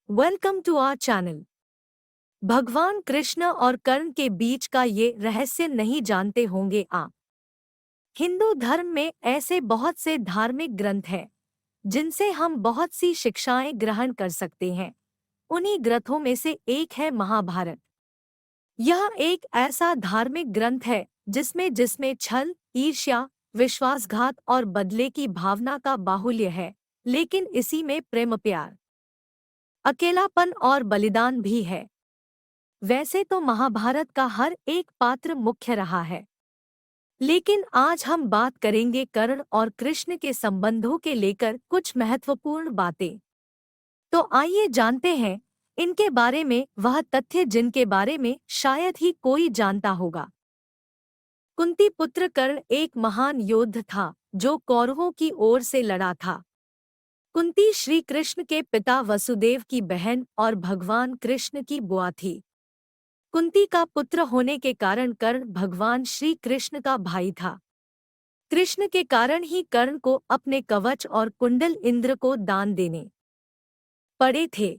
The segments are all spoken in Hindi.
Welcome to our channel. भगवान कृष्ण और कर्ण के बीच का ये रहस्य नहीं जानते होंगे आप। हिंदू धर्म में ऐसे बहुत से धार्मिक ग्रंथ हैं जिनसे हम बहुत सी शिक्षाएं ग्रहण कर सकते हैं। उन्हीं ग्रंथों में से एक है महाभारत। यह एक ऐसा धार्मिक ग्रंथ है जिसमें जिसमें छल, ईर्ष्या, विश्वासघात और बदले की भावना का बाहुल्य है, लेकिन इसी में प्रेम, प्यार, अकेलापन और बलिदान भी है। वैसे तो महाभारत का हर एक पात्र मुख्य रहा है, लेकिन आज हम बात करेंगे कर्ण और कृष्ण के संबंधों के लेकर कुछ महत्वपूर्ण बातें। तो आइए जानते हैं इनके बारे में वह तथ्य जिनके बारे में शायद ही कोई जानता होगा। कुंती पुत्र कर्ण एक महान योद्धा था जो कौरवों की ओर से लड़ा था। कुंती श्री कृष्ण के पिता वसुदेव की बहन और भगवान कृष्ण की बुआ थी। कुंती का पुत्र होने के कारण कर्ण भगवान श्री कृष्ण का भाई था। कृष्ण के कारण ही कर्ण को अपने कवच और कुंडल इंद्र को दान देने पड़े थे।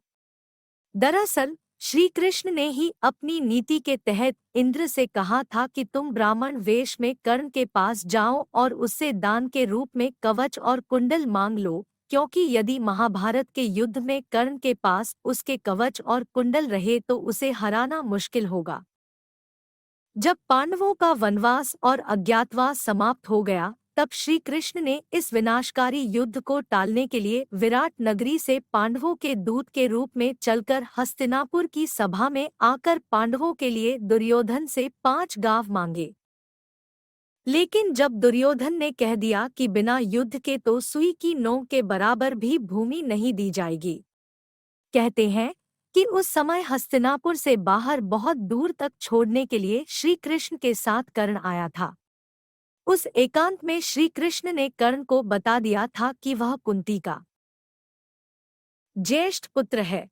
दरअसल श्री कृष्ण ने ही अपनी नीति के तहत इंद्र से कहा था कि तुम ब्राह्मण वेश में कर्ण के पास जाओ और उससे दान के रूप में कवच और कुंडल मांग लो, क्योंकि यदि महाभारत के युद्ध में कर्ण के पास उसके कवच और कुंडल रहे तो उसे हराना मुश्किल होगा। जब पांडवों का वनवास और अज्ञातवास समाप्त हो गया, तब श्री कृष्ण ने इस विनाशकारी युद्ध को टालने के लिए विराट नगरी से पांडवों के दूत के रूप में चलकर हस्तिनापुर की सभा में आकर पांडवों के लिए दुर्योधन से 5 गांव मांगे। लेकिन जब दुर्योधन ने कह दिया कि बिना युद्ध के तो सुई की नोक के बराबर भी भूमि नहीं दी जाएगी, कहते हैं कि उस समय हस्तिनापुर से बाहर बहुत दूर तक छोड़ने के लिए श्री कृष्ण के साथ कर्ण आया था। उस एकांत में श्री कृष्ण ने कर्ण को बता दिया था कि वह कुंती का ज्येष्ठ पुत्र है।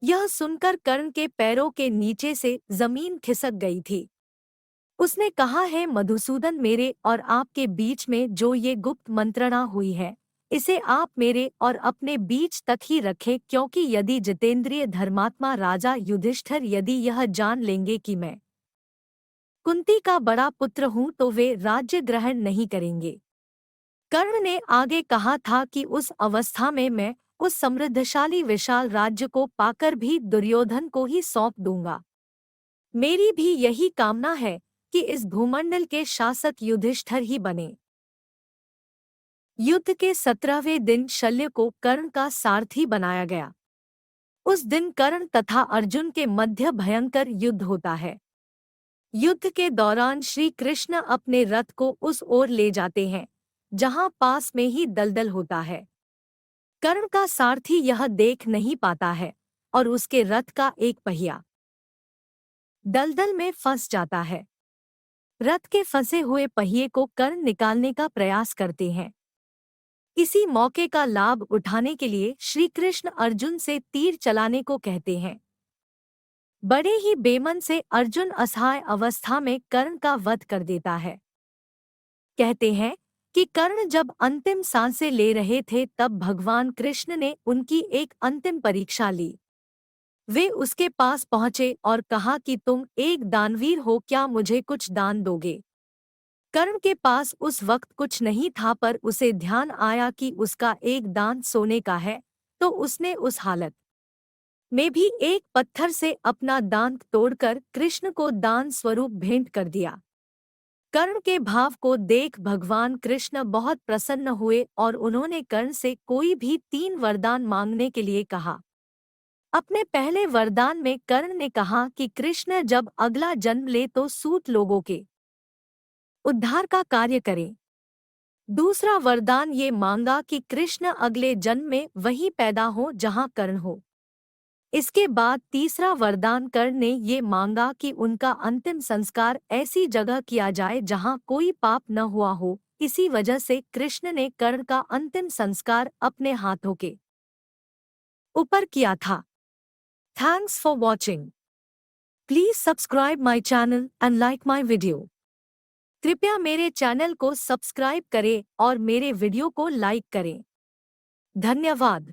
यह सुनकर कर्ण के पैरों के नीचे से जमीन खिसक गई थी। उसने कहा है, मधुसूदन, मेरे और आपके बीच में जो ये गुप्त मंत्रणा हुई है, इसे आप मेरे और अपने बीच तक ही रखें, क्योंकि यदि जितेंद्रिय धर्मात्मा राजा युधिष्ठिर यदि यह जान लेंगे कि मैं कुंती का बड़ा पुत्र हूँ तो वे राज्य ग्रहण नहीं करेंगे। कर्ण ने आगे कहा था कि उस अवस्था में मैं उस समृद्धशाली विशाल राज्य को पाकर भी दुर्योधन को ही सौंप दूंगा। मेरी भी यही कामना है कि इस भूमंडल के शासक युधिष्ठिर ही बने। युद्ध के 17वें दिन शल्य को कर्ण का सारथी बनाया गया। उस दिन कर्ण तथा अर्जुन के मध्य भयंकर युद्ध होता है। युद्ध के दौरान श्री कृष्ण अपने रथ को उस ओर ले जाते हैं जहां पास में ही दलदल होता है। कर्ण का सारथी यह देख नहीं पाता है और उसके रथ का एक पहिया दलदल में फंस जाता है। रथ के फंसे हुए पहिए को कर्ण निकालने का प्रयास करते हैं। इसी मौके का लाभ उठाने के लिए श्री कृष्ण अर्जुन से तीर चलाने को कहते हैं। बड़े ही बेमन से अर्जुन असहाय अवस्था में कर्ण का वध कर देता है। कहते हैं कि कर्ण जब अंतिम सांसें ले रहे थे तब भगवान कृष्ण ने उनकी एक अंतिम परीक्षा ली। वे उसके पास पहुंचे और कहा कि तुम एक दानवीर हो, क्या मुझे कुछ दान दोगे? कर्ण के पास उस वक्त कुछ नहीं था, पर उसे ध्यान आया कि उसका एक दांत सोने का है, तो उसने उस हालत में भी एक पत्थर से अपना दांत तोड़कर कृष्ण को दान स्वरूप भेंट कर दिया। कर्ण के भाव को देख भगवान कृष्ण बहुत प्रसन्न हुए और उन्होंने कर्ण से कोई भी 3 वरदान मांगने के लिए कहा। अपने पहले वरदान में कर्ण ने कहा कि कृष्ण जब अगला जन्म ले तो सूत लोगों के उद्धार का कार्य करें। दूसरा वरदान ये मांगा कि कृष्ण अगले जन्म में वहीं पैदा हो जहां कर्ण हो। इसके बाद तीसरा वरदान कर्ण ने ये मांगा कि उनका अंतिम संस्कार ऐसी जगह किया जाए जहां कोई पाप न हुआ हो। इसी वजह से कृष्ण ने कर्ण का अंतिम संस्कार अपने हाथों के ऊपर किया था। Thanks for watching. Please subscribe my channel and like my video. कृपया मेरे चैनल को सब्सक्राइब करें और मेरे वीडियो को लाइक करें। धन्यवाद।